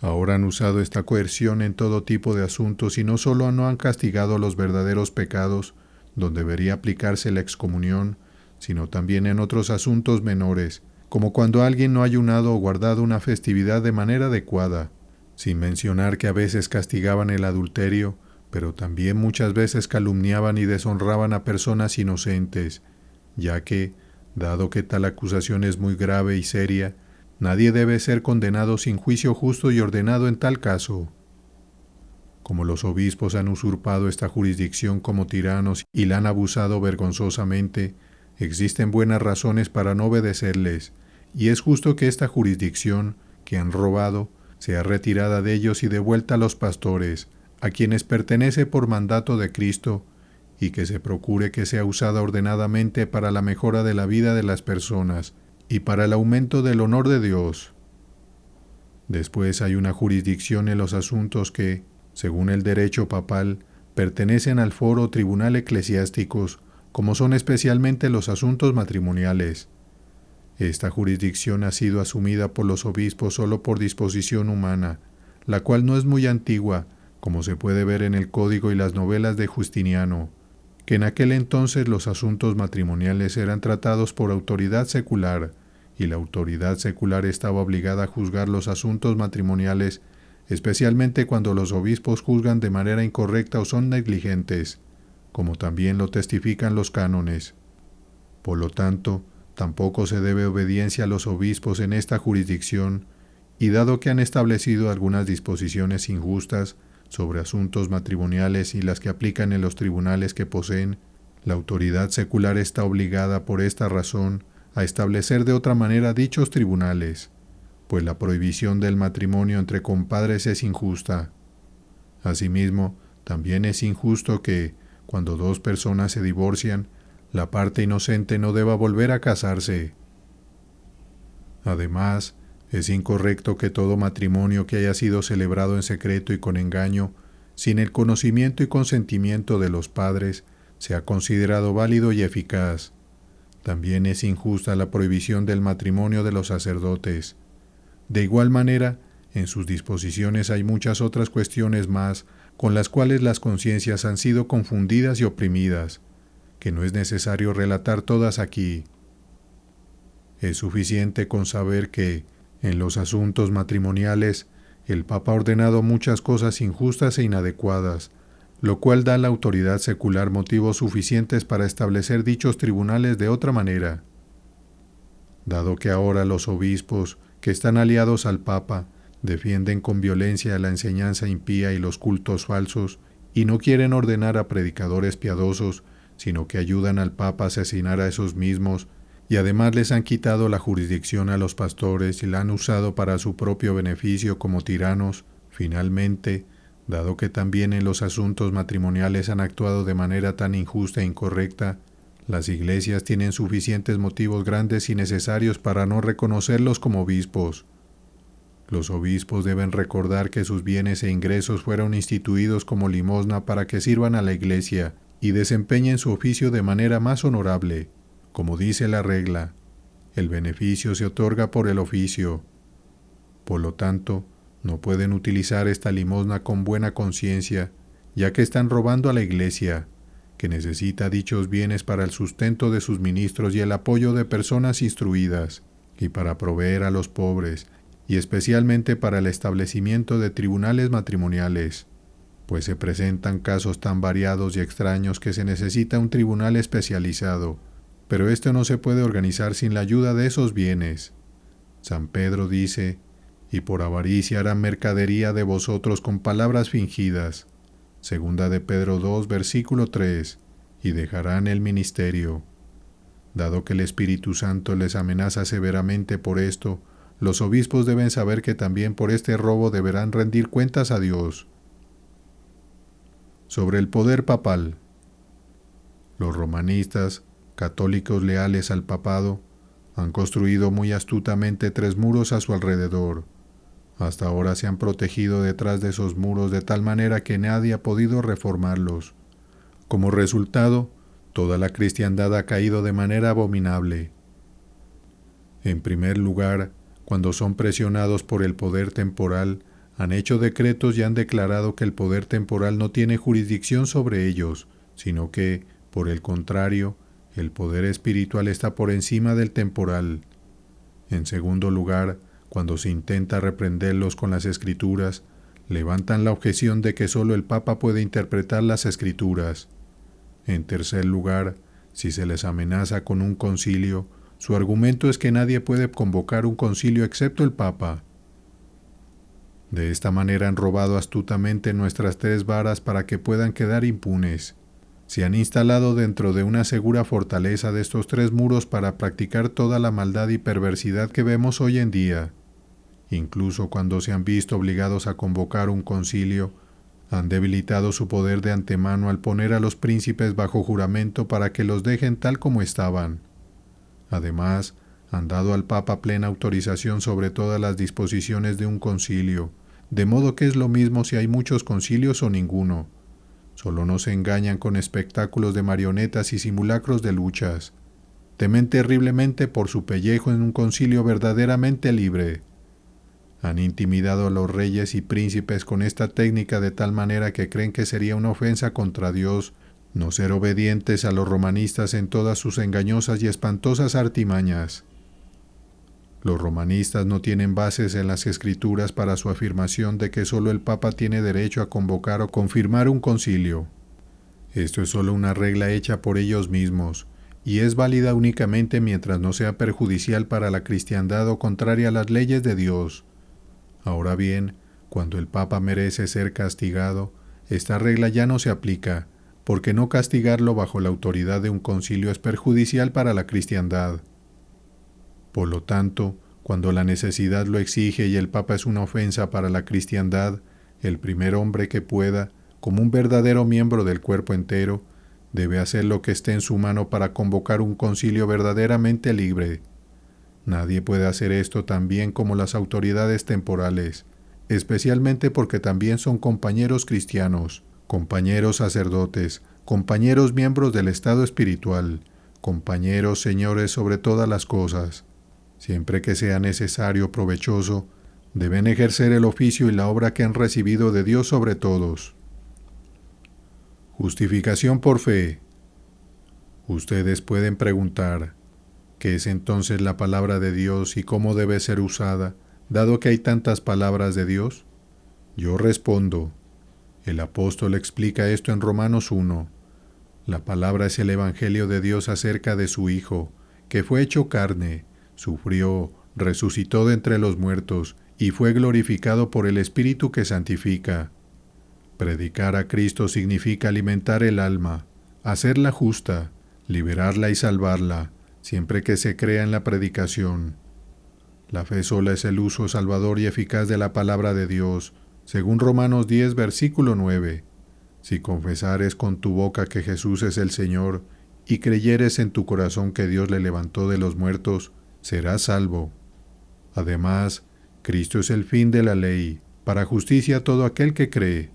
Ahora han usado esta coerción en todo tipo de asuntos y no solo no han castigado los verdaderos pecados, donde debería aplicarse la excomunión, sino también en otros asuntos menores, como cuando alguien no ha ayunado o guardado una festividad de manera adecuada, sin mencionar que a veces castigaban el adulterio, pero también muchas veces calumniaban y deshonraban a personas inocentes, ya que, dado que tal acusación es muy grave y seria, nadie debe ser condenado sin juicio justo y ordenado en tal caso. Como los obispos han usurpado esta jurisdicción como tiranos y la han abusado vergonzosamente, existen buenas razones para no obedecerles, y es justo que esta jurisdicción, que han robado, sea retirada de ellos y devuelta a los pastores, a quienes pertenece por mandato de Cristo, y que se procure que sea usada ordenadamente para la mejora de la vida de las personas y para el aumento del honor de Dios. Después hay una jurisdicción en los asuntos que, según el derecho papal, pertenecen al foro o tribunal eclesiásticos, como son especialmente los asuntos matrimoniales. Esta jurisdicción ha sido asumida por los obispos solo por disposición humana, la cual no es muy antigua, como se puede ver en el Código y las novelas de Justiniano, que en aquel entonces los asuntos matrimoniales eran tratados por autoridad secular, y la autoridad secular estaba obligada a juzgar los asuntos matrimoniales, especialmente cuando los obispos juzgan de manera incorrecta o son negligentes, como también lo testifican los cánones. Por lo tanto, tampoco se debe obediencia a los obispos en esta jurisdicción, y dado que han establecido algunas disposiciones injustas sobre asuntos matrimoniales y las que aplican en los tribunales que poseen, la autoridad secular está obligada por esta razón a establecer de otra manera dichos tribunales, pues la prohibición del matrimonio entre compadres es injusta. Asimismo, también es injusto que, cuando dos personas se divorcian, la parte inocente no deba volver a casarse. Además, es incorrecto que todo matrimonio que haya sido celebrado en secreto y con engaño, sin el conocimiento y consentimiento de los padres, sea considerado válido y eficaz. También es injusta la prohibición del matrimonio de los sacerdotes. De igual manera, en sus disposiciones hay muchas otras cuestiones más con las cuales las conciencias han sido confundidas y oprimidas, que no es necesario relatar todas aquí. Es suficiente con saber que, en los asuntos matrimoniales, el Papa ha ordenado muchas cosas injustas e inadecuadas, lo cual da a la autoridad secular motivos suficientes para establecer dichos tribunales de otra manera. Dado que ahora los obispos, que están aliados al Papa, defienden con violencia la enseñanza impía y los cultos falsos, y no quieren ordenar a predicadores piadosos, sino que ayudan al Papa a asesinar a esos mismos, y además les han quitado la jurisdicción a los pastores y la han usado para su propio beneficio como tiranos. Finalmente, dado que también en los asuntos matrimoniales han actuado de manera tan injusta e incorrecta, las iglesias tienen suficientes motivos grandes y necesarios para no reconocerlos como obispos. Los obispos deben recordar que sus bienes e ingresos fueron instituidos como limosna para que sirvan a la iglesia y desempeñen su oficio de manera más honorable. Como dice la regla, el beneficio se otorga por el oficio. Por lo tanto, no pueden utilizar esta limosna con buena conciencia, ya que están robando a la iglesia, que necesita dichos bienes para el sustento de sus ministros y el apoyo de personas instruidas, y para proveer a los pobres, y especialmente para el establecimiento de tribunales matrimoniales, pues se presentan casos tan variados y extraños que se necesita un tribunal especializado, pero esto no se puede organizar sin la ayuda de esos bienes. San Pedro dice, y por avaricia harán mercadería de vosotros con palabras fingidas. Segunda de Pedro 2, versículo 3, y dejarán el ministerio. Dado que el Espíritu Santo les amenaza severamente por esto, los obispos deben saber que también por este robo deberán rendir cuentas a Dios. Sobre el poder papal. Los romanistas, católicos leales al papado, han construido muy astutamente 3 muros a su alrededor. Hasta ahora se han protegido detrás de esos muros de tal manera que nadie ha podido reformarlos. Como resultado, toda la cristiandad ha caído de manera abominable. En primer lugar, cuando son presionados por el poder temporal, han hecho decretos y han declarado que el poder temporal no tiene jurisdicción sobre ellos, sino que, por el contrario, el poder espiritual está por encima del temporal. En segundo lugar, cuando se intenta reprenderlos con las Escrituras, levantan la objeción de que solo el Papa puede interpretar las Escrituras. En tercer lugar, si se les amenaza con un concilio, su argumento es que nadie puede convocar un concilio excepto el Papa. De esta manera han robado astutamente nuestras 3 varas para que puedan quedar impunes. Se han instalado dentro de una segura fortaleza de estos 3 muros para practicar toda la maldad y perversidad que vemos hoy en día. Incluso cuando se han visto obligados a convocar un concilio, han debilitado su poder de antemano al poner a los príncipes bajo juramento para que los dejen tal como estaban. Además, han dado al Papa plena autorización sobre todas las disposiciones de un concilio, de modo que es lo mismo si hay muchos concilios o ninguno. Solo no se engañan con espectáculos de marionetas y simulacros de luchas. temen terriblemente por su pellejo en un concilio verdaderamente libre. Han intimidado a los reyes y príncipes con esta técnica de tal manera que creen que sería una ofensa contra Dios no ser obedientes a los romanistas en todas sus engañosas y espantosas artimañas. Los romanistas no tienen bases en las Escrituras para su afirmación de que solo el Papa tiene derecho a convocar o confirmar un concilio. Esto es solo una regla hecha por ellos mismos, y es válida únicamente mientras no sea perjudicial para la cristiandad o contraria a las leyes de Dios. Ahora bien, cuando el Papa merece ser castigado, esta regla ya no se aplica, porque no castigarlo bajo la autoridad de un concilio es perjudicial para la cristiandad. Por lo tanto, cuando la necesidad lo exige y el Papa es una ofensa para la cristiandad, el primer hombre que pueda, como un verdadero miembro del cuerpo entero, debe hacer lo que esté en su mano para convocar un concilio verdaderamente libre. Nadie puede hacer esto tan bien como las autoridades temporales, especialmente porque también son compañeros cristianos, compañeros sacerdotes, compañeros miembros del estado espiritual, compañeros señores sobre todas las cosas. Siempre que sea necesario o provechoso, deben ejercer el oficio y la obra que han recibido de Dios sobre todos. Justificación por fe. Ustedes pueden preguntar, ¿qué es entonces la palabra de Dios y cómo debe ser usada, dado que hay tantas palabras de Dios? Yo respondo, el apóstol explica esto en Romanos 1. La palabra es el evangelio de Dios acerca de su Hijo, que fue hecho carne, sufrió, resucitó de entre los muertos y fue glorificado por el Espíritu que santifica. Predicar a Cristo significa alimentar el alma, hacerla justa, liberarla y salvarla, siempre que se crea en la predicación. La fe sola es el uso salvador y eficaz de la palabra de Dios, según Romanos 10, versículo 9. Si confesares con tu boca que Jesús es el Señor y creyeres en tu corazón que Dios le levantó de los muertos, serás salvo. Además, Cristo es el fin de la ley, para justicia a todo aquel que cree.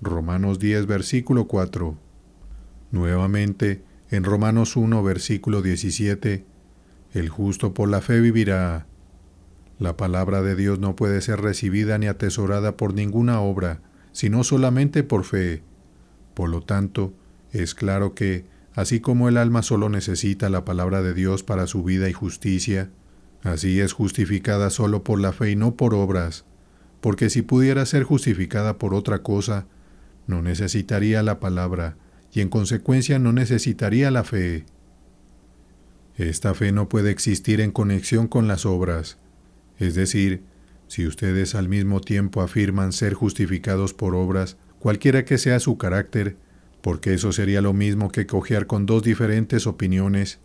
Romanos 10, versículo 4. Nuevamente, en Romanos 1, versículo 17, el justo por la fe vivirá. La palabra de Dios no puede ser recibida ni atesorada por ninguna obra, sino solamente por fe. Por lo tanto, es claro que, así como el alma solo necesita la palabra de Dios para su vida y justicia, así es justificada solo por la fe y no por obras, porque si pudiera ser justificada por otra cosa, no necesitaría la palabra, y en consecuencia no necesitaría la fe. Esta fe no puede existir en conexión con las obras, es decir, si ustedes al mismo tiempo afirman ser justificados por obras, cualquiera que sea su carácter, porque eso sería lo mismo que cojear con dos diferentes opiniones.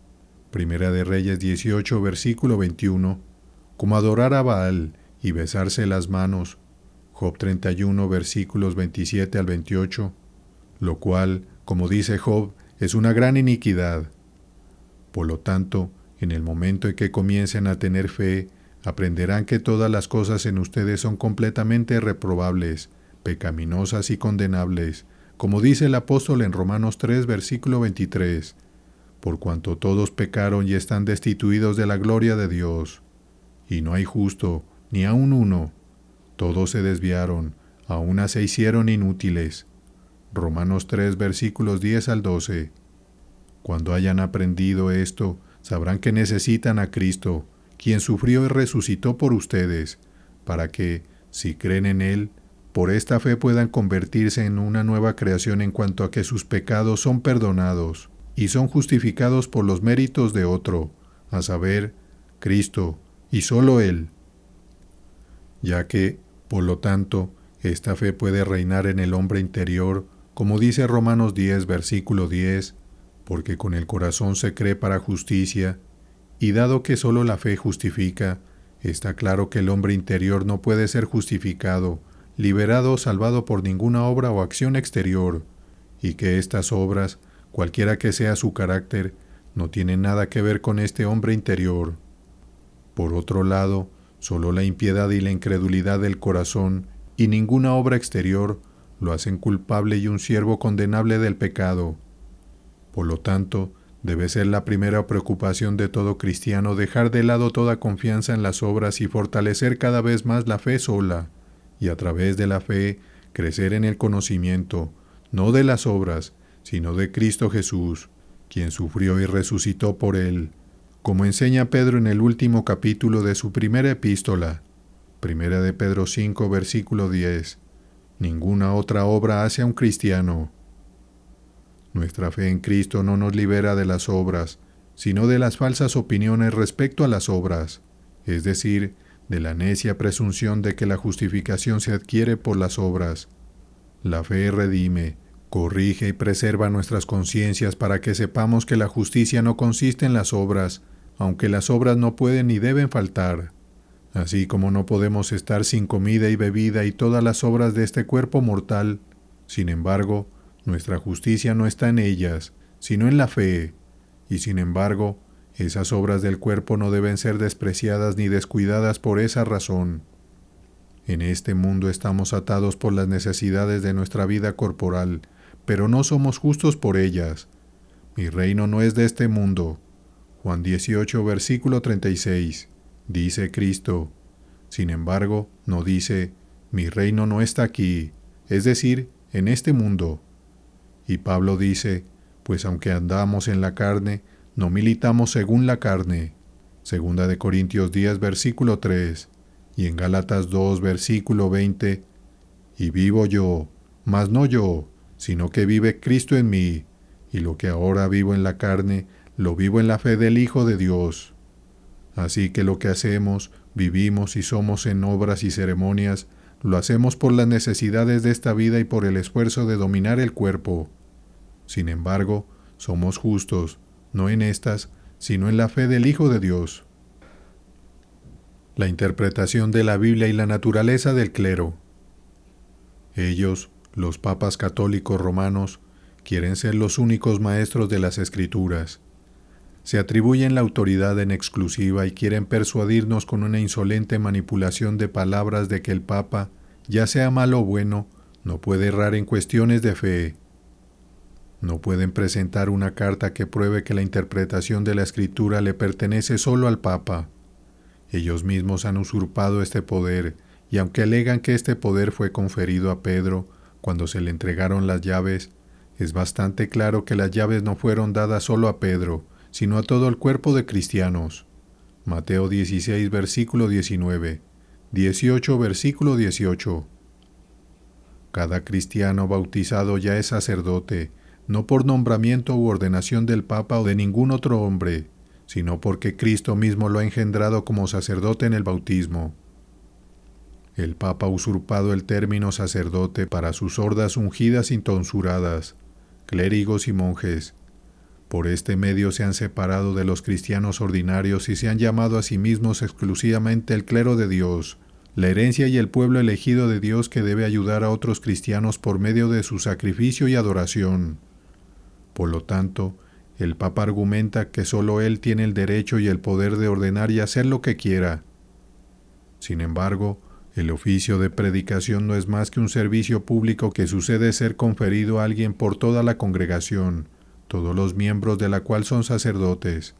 Primera de Reyes 18, versículo 21, como adorar a Baal y besarse las manos. Job 31, versículos 27 al 28, lo cual, como dice Job, es una gran iniquidad. Por lo tanto, en el momento en que comiencen a tener fe, aprenderán que todas las cosas en ustedes son completamente reprobables, pecaminosas y condenables, como dice el apóstol en Romanos 3, versículo 23, por cuanto todos pecaron y están destituidos de la gloria de Dios. Y no hay justo, ni aun uno. Todos se desviaron, a una se hicieron inútiles. Romanos 3, versículos 10 al 12. Cuando hayan aprendido esto, sabrán que necesitan a Cristo, quien sufrió y resucitó por ustedes, para que, si creen en Él, por esta fe puedan convertirse en una nueva creación en cuanto a que sus pecados son perdonados y son justificados por los méritos de otro, a saber, Cristo, y solo Él. Ya que, por lo tanto, esta fe puede reinar en el hombre interior, como dice Romanos 10, versículo 10, porque con el corazón se cree para justicia, y dado que solo la fe justifica, está claro que el hombre interior no puede ser justificado, liberado o salvado por ninguna obra o acción exterior, y que estas obras, cualquiera que sea su carácter, no tienen nada que ver con este hombre interior. Por otro lado, solo la impiedad y la incredulidad del corazón y ninguna obra exterior lo hacen culpable y un siervo condenable del pecado. Por lo tanto, Debe ser la primera preocupación de todo cristiano dejar de lado toda confianza en las obras y fortalecer cada vez más la fe sola, y a través de la fe crecer en el conocimiento, no de las obras, sino de Cristo Jesús, quien sufrió y resucitó por él, como enseña Pedro en el último capítulo de su primera epístola, Primera de Pedro 5, versículo 10. Ninguna otra obra hace a un cristiano. Nuestra fe en Cristo no nos libera de las obras, sino de las falsas opiniones respecto a las obras, es decir, de la necia presunción de que la justificación se adquiere por las obras. La fe redime, corrige y preserva nuestras conciencias para que sepamos que la justicia no consiste en las obras, aunque las obras no pueden ni deben faltar. Así como no podemos estar sin comida y bebida y todas las obras de este cuerpo mortal, sin embargo, nuestra justicia no está en ellas, sino en la fe, y sin embargo, esas obras del cuerpo no deben ser despreciadas ni descuidadas por esa razón. En este mundo estamos atados por las necesidades de nuestra vida corporal, pero no somos justos por ellas. Mi reino no es de este mundo. Juan 18, versículo 36. Dice Cristo. Sin embargo, no dice, mi reino no está aquí, es decir, en este mundo. Y Pablo dice, pues aunque andamos en la carne, no militamos según la carne. Segunda de Corintios 10, versículo 3. Y en Gálatas 2, versículo 20, y vivo yo, mas no yo, sino que vive Cristo en mí, y lo que ahora vivo en la carne, lo vivo en la fe del Hijo de Dios. Así que lo que hacemos, vivimos y somos en obras y ceremonias, lo hacemos por las necesidades de esta vida y por el esfuerzo de dominar el cuerpo. Sin embargo, somos justos, no en estas, sino en la fe del Hijo de Dios. La interpretación de la Biblia y la naturaleza del clero. Ellos, los papas católicos romanos, quieren ser los únicos maestros de las Escrituras. Se atribuyen la autoridad en exclusiva y quieren persuadirnos con una insolente manipulación de palabras de que el Papa, ya sea malo o bueno, no puede errar en cuestiones de fe. No pueden presentar una carta que pruebe que la interpretación de la Escritura le pertenece solo al Papa. Ellos mismos han usurpado este poder, y aunque alegan que este poder fue conferido a Pedro cuando se le entregaron las llaves, es bastante claro que las llaves no fueron dadas solo a Pedro, sino a todo el cuerpo de cristianos. Mateo 16, versículo 19, 18, versículo 18. Cada cristiano bautizado ya es sacerdote, no por nombramiento u ordenación del Papa o de ningún otro hombre, sino porque Cristo mismo lo ha engendrado como sacerdote en el bautismo. El Papa ha usurpado el término sacerdote para sus hordas ungidas y tonsuradas, clérigos y monjes. Por este medio se han separado de los cristianos ordinarios y se han llamado a sí mismos exclusivamente el clero de Dios, la herencia y el pueblo elegido de Dios que debe ayudar a otros cristianos por medio de su sacrificio y adoración. Por lo tanto, el Papa argumenta que solo él tiene el derecho y el poder de ordenar y hacer lo que quiera. Sin embargo, el oficio de predicación no es más que un servicio público que sucede ser conferido a alguien por toda la congregación, todos los miembros de la cual son sacerdotes.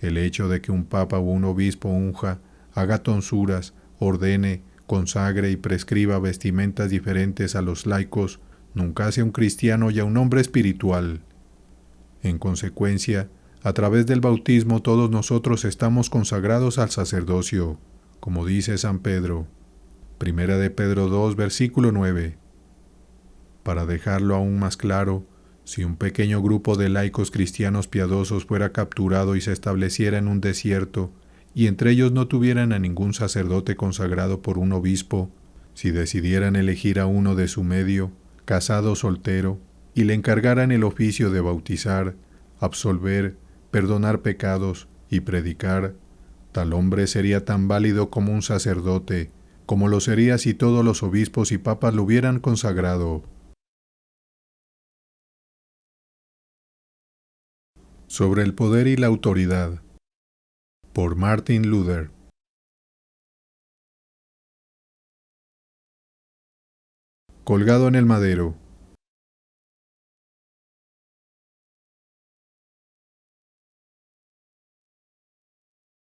El hecho de que un papa o un obispo unja, haga tonsuras, ordene, consagre y prescriba vestimentas diferentes a los laicos, nunca hace a un cristiano y a un hombre espiritual. En consecuencia, a través del bautismo todos nosotros estamos consagrados al sacerdocio, como dice San Pedro. Primera de Pedro 2, versículo 9. Para dejarlo aún más claro, si un pequeño grupo de laicos cristianos piadosos fuera capturado y se estableciera en un desierto, y entre ellos no tuvieran a ningún sacerdote consagrado por un obispo, si decidieran elegir a uno de su medio, casado o soltero, y le encargaran el oficio de bautizar, absolver, perdonar pecados y predicar, tal hombre sería tan válido como un sacerdote, como lo sería si todos los obispos y papas lo hubieran consagrado. Sobre el poder y la autoridad. Por Martin Luther. Colgado en el madero.